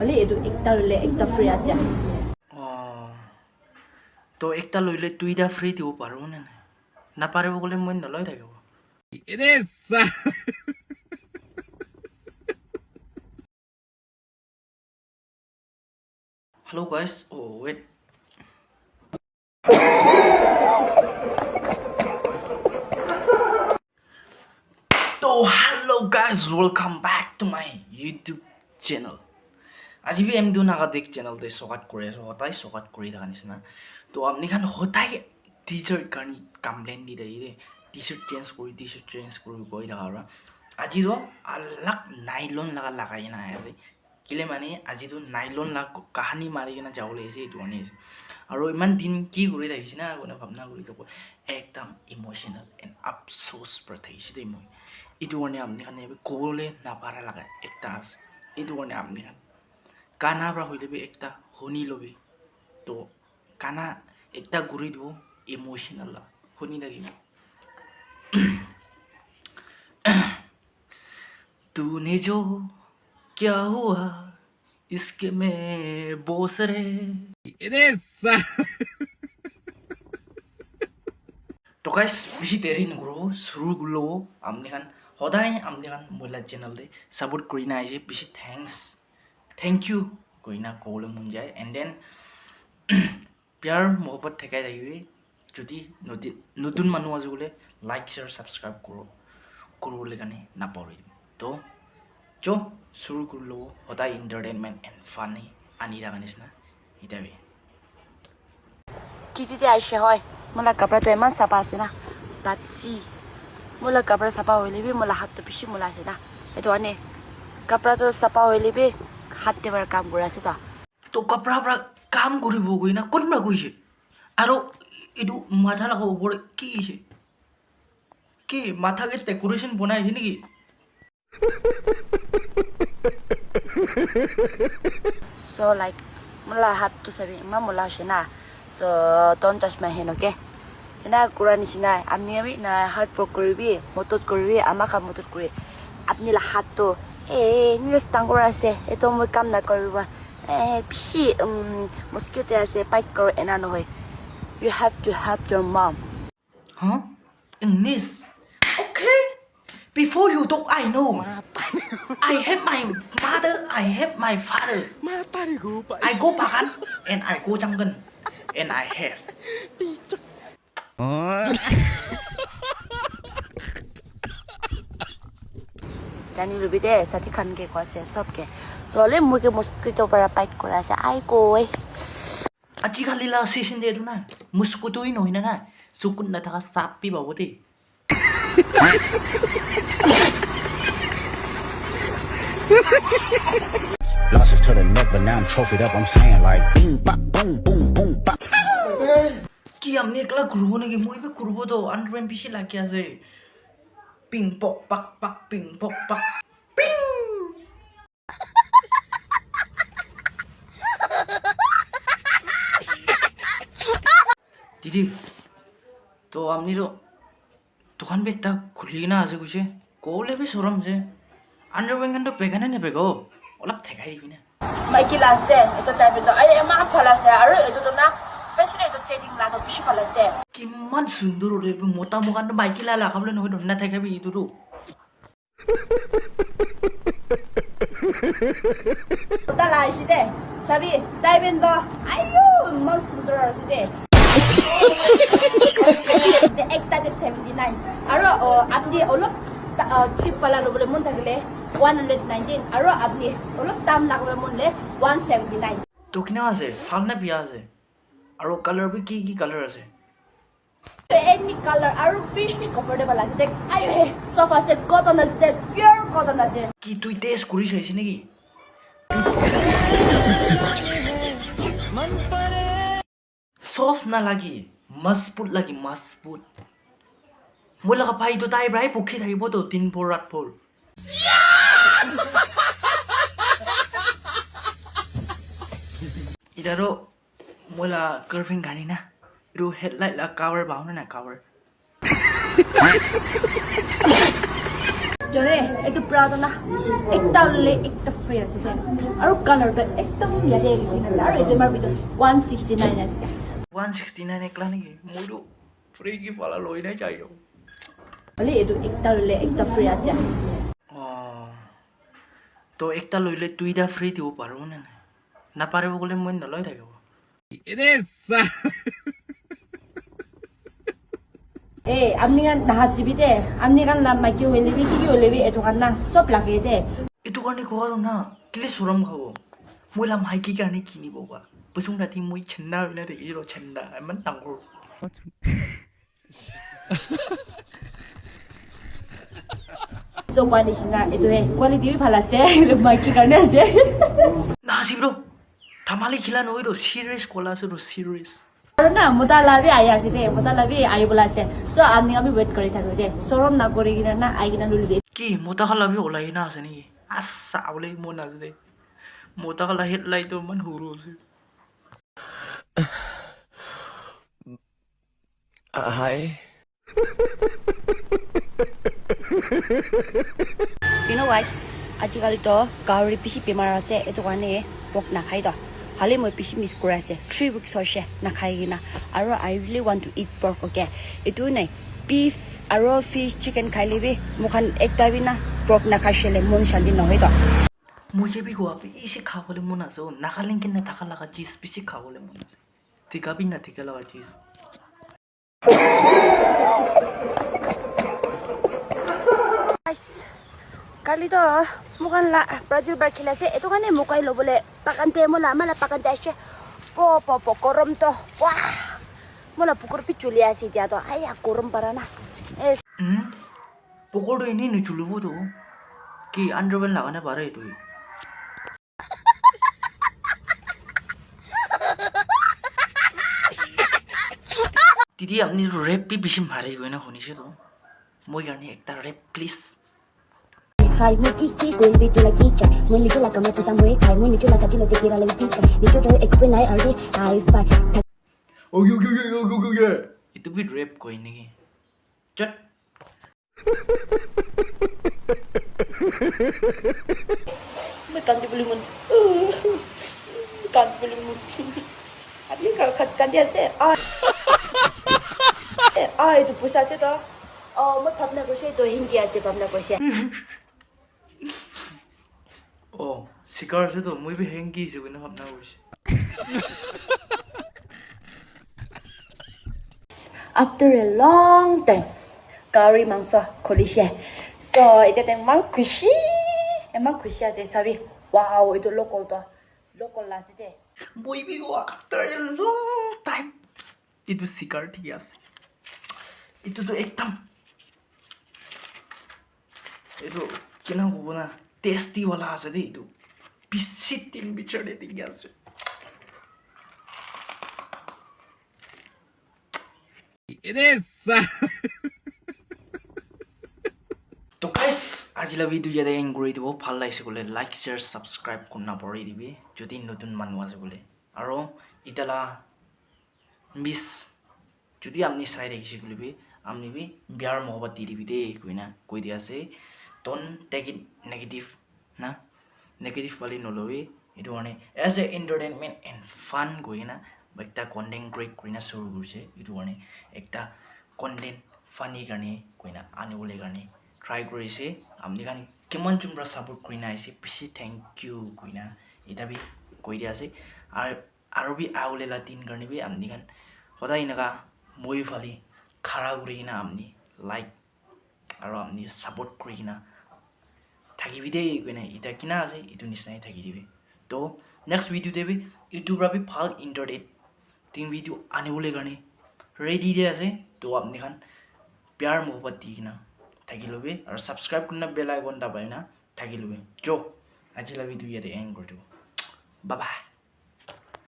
Oli edu ekta lule ekta free ase. তো একটা লইলে দুইটা ফ্রি দিব পারবো না না পারবো বলে মই নলয় থাকিব Hello guys, oh wait. So hello guys, welcome back to my YouTube channel. আজি भी আমি দুনা দেখ চ্যানেল তে স্বাগত কৰি আছো হতাই স্বাগত কৰি থাকা নিচিনা তো আপনি খান হতাই টি-শাৰ্ট কানি কমপ্লেইন দি দেই ৰে টি-শাৰ্ট চেঞ্জ কৰি গৈ থাকা আৰু আজি তো আলাক নাইলন লাগাই না আছে কিলে মানে আজি তো নাইলন লাগ কাহানি মাৰি কিনা যাবলৈ আছে এইটো আনি আছে আৰু ইমান দিন কি কৰি থাকিছে না কোনে ভাবনা কৰি থাকো একদম ইমোশনাল এণ্ড আফসোস পঠাইছে দেই মই এইটো কাৰণে আপনি খানে ক'বলৈ নাপাৰা লাগা একটা আছে এইটো কাৰণে আপনি খান কানা পৰা হৈ লবি একটা শুনি লবি তো কানা একটা ঘূৰি দিব ইমোশনাল শুনি থাকিব तूने जो क्या हुआ इसके में बोस रे তো গাইস বেশি দেরি নকৰো শুৰু কৰলো আপনি খান সদায় আপনি খান মহিলা চ্যানেল দে সাপোৰ্ট কৰি না আইছে বেশি থ্যাংক ইউ কই না ক'বলৈ মন যায় এণ্ড দেন প্যাৰ মহব্বত থেকাই থাকিবি যদি নতুন মানুহ আছে বোলে লাইক শ্বেয়াৰ ছাবস্ক্ৰাইব কৰিবলৈ কাৰণে নাপাহৰিবি তো চো শুরু করলো সদায় এন্টারটেইনমেন্ট এণ্ড ফানি আনি থাকা নিচিনা ইটাবি Kititi aise hoy. Mula kapra to eman sapa ase na. Batsi. Mula kapra sapa hoile bi mula hat to bishi mula ase na. Etu ane kapra to sapa hoile bi hat te bar kam gora ase ta. তো কাপড়া পৰা কাম কৰিব গৈ না কোনবা গৈছে আৰু এইটো মাথা লগাব ওপৰত কি হৈছে কি মাথাকে ডেকোরেশন বনাইছে নেকি So like mula hat to sabi ma mula ase na. So don't touch my hand, okay? Na kura nisina amni ami na heart pro koribi motot koribi amaka motot kori apni la hat to ni stangora ase eto mo kam na koriba pisi mosquito ase bite kor ena no hoy you have to help your mom huh English okay before you talk I know I have my mother I have my father I go bagan and I go jungle and I have jani lubi de sati khan ke ko ase sob ke so le mo ke mosquito para bite kora ase ai ko oi আজি খালি লা session দে না মুস্কুতই নই না সুকুন না থাকা সাপি বাবতে Losses to the neck, but now I'm trophied up. I'm saying like, boom, bop, boom, boom, boom, bop. কি আমনি একলা ঘুরবো নাকি মই বি ঘুরবো তো আন্ডারম্যান বেশি লাগি আছে পিং পক পাক পাক পিং পক পাক পিং দিদি তো আপনি তো দোকান বে একটা খুলি না আছে কৈছে ক'লে বি চৰম যে আন্ডারম্যান খানটো বেগানে নেবেগো অলপ ঠেকাই দিবি না mai ki last de eto type do ai ma phala ase aru eto to na especially eto trading la to bishi phala ase কিমান সুন্দর হলে মোটা মোকানটো মাইকিলা লাগাবলৈ নহয় ধন্যা থাকাবি এইটোতো ta la ase de sabi type do ayo mas sundor ase de the ekta de 79 aru apni olop cheap pala lobole mon thakile 119 aru apni olop tam lagole mon le 179 তো কিনা আছে ভাল নে বিয়া আছে আৰু কালাৰ বি কি colour আছে any color aru bishi comfortable ase de ayo he sofa ase cotton ase de pure cotton ase কি তুই টেষ্ট কৰি চাইছে নেকি সস না লাগি মজবুত লাগি মজবুত মই লগা ভাইটো তাই প্ৰায় পক্ষী থাকিবতো 3 4 8 4 ইদাৰো মই লা গাৰ্লফ্ৰেণ্ড গাড়ী না এইটো হেডলাইট লা কাভাৰ বাহুনে না কাভাৰ জৰে এইটো প্ৰাউড না একটা ললে একটা ফ্ৰী আছে দে আৰু কালাৰটো একদম ইয়াতে লিখি আছে আৰু এইটো আমাৰ ভিতৰত 169 আছে 169 একলা নেকি মোৰো ফ্ৰী কি পালা লৈ নাই যাই বলে এইটো একটা ললে একটা ফ্ৰী আছে তো একটা লইলে দুইটা ফ্ৰী দিব পাৰো নে নাই নাপাৰিব গ'লে মই নলৈ থাকিব আপনি গান হাসিবি দে আপনি গান নাম মাইকি হইলেবি কি হইলেবি এটো গান না সব লাগে দে এইটো কাৰণে কোৱা না কেলে চৰম খাব মই লাম হাইকি কাৰণে কিনিব কোৱা বসুং ৰাতি মই চেন্না হৈলে দেখিৰ চেন্না ইমান ডাঙৰ so কোৱালিটি না এটো কোৱালিটি ভাল আছে মাইকি কাৰণে আছে নাচিব ধামালি খিলা নহয় ৰ সিৰিয়াছ কলা আছে ৰ সিৰিয়াছ আৰু না মোটা লাভি আই আছে দে মোটা লাভি আই বলা আছে সো আপনি আমি ওয়েট কৰি থাকো দে শৰম না কৰি কিনা না আই কিনা লুলবি কি মোটা খালাবি ওলাই না আছে নেকি আচ্ছা বলে মন আছে দে মোটা খালা হেডলাইট মান সৰু আছে Hi. You know guys, আজিকালি তো গাউৰি পিছি বেমাৰ আছে এটো কাৰণে পক নাখাই তো হালে মই পিছি মিছ কৰি আছে 3 weeks হৈছে নাখাই কিনা আৰু I really want to eat pork okay এটো নাই beef আৰু fish chicken খাই লিবি মুখান একটা বিনা pork নাখাইছিলে মন শান্তি নহয় তো মই কেবি কোৱা পিছি খাবলৈ মন আছে নাখালেন কি না থাকা লাগা চিজ পিছি খাবলৈ মন আছে ঠিকাবি না ঠিকা লাগা চিজ kali to mukan la Brazil berkila se itu kan mukai lo boleh pakante mo la mala pakante ashe po korom to wah mola pukur pichuli asi dia to aya korom parana পকোড়ো এনে নুচুলব তো কি underwear লাগানো পারে তুই দিদি আপনি rape B বেশি মারে গই না শুনিছে তো মই কাৰণে একটা rape please Hai mo kiki golbi tula kika mo ni tula kama tata mo kai mo ni tula tati lo tekira le kika ni tula explain ai already hai fai okay itu bi rap কই নেকি চট मैं कांदी बोली मन कांदी बोली मन अभी खत कांदी से itu pusat se to मैं भावना को से तो हिंदी से भावना को से শিকার আছে তো মই বি হেংকি হিসেবে না ভাবনা করছি after a long time curry mangso kholishe so ite teng mang khushi ase sabi wow itu local la ase de মই বি গো after a long time itu শিকার ঠিক আছে itu তো একদম itu কেনা হব না টেস্টি वाला আছে দে itu পিছি তিন বিচড়ে ঠিক আছে তো গাইস আজিলা ভিডিও ইয়াতে এন্ড কৰি দিব ভাল লাগিছে গলে লাইক শেয়াৰ সাবস্ক্ৰাইব কৰনা পড়ি দিবি যদি নতুন মানুহ আছে গলে আৰু ইতালা মিস যদি আপনি চাই দেখিছে গলিবি আপনি বি বিয়াৰ মহব্বত দি দিবি দেই কইনা কৈ দি আছে don't take it negative na negative wali nolowi itu ane as a entertainment and fun goina ekta content create korina shuru kurche itu ane ekta content funny karne koina ane ole karne try korise amni kan kiman chumra support korina aise pisi thank you koina eta bi koi dia ase aru bi aule la tin karne bi amni kan hodai naga moi fali khara kurina amni like আৰু আপনি support কৰি কিনা থাকিবি দেই কইনা এটা কিনা আছে ইটো নিশ্চয় থাকি দিবি তো নেক্সট ভিডিও দেবি ইউটিউবৰ বি ভাল ইন্টাৰনেট তিন ভিডিও আনিবলৈ কাৰণে ৰেডি দে আছে তো আপনি খান প্যাৰ মোহব্বত দি কিনা থাকি লবি আৰু সাবস্ক্ৰাইব কৰিনা বেল আইকন দাবাই না থাকি লবি জো আজিলা ভিডিও ইয়াতে এন্ড কৰি দিও বাই বাই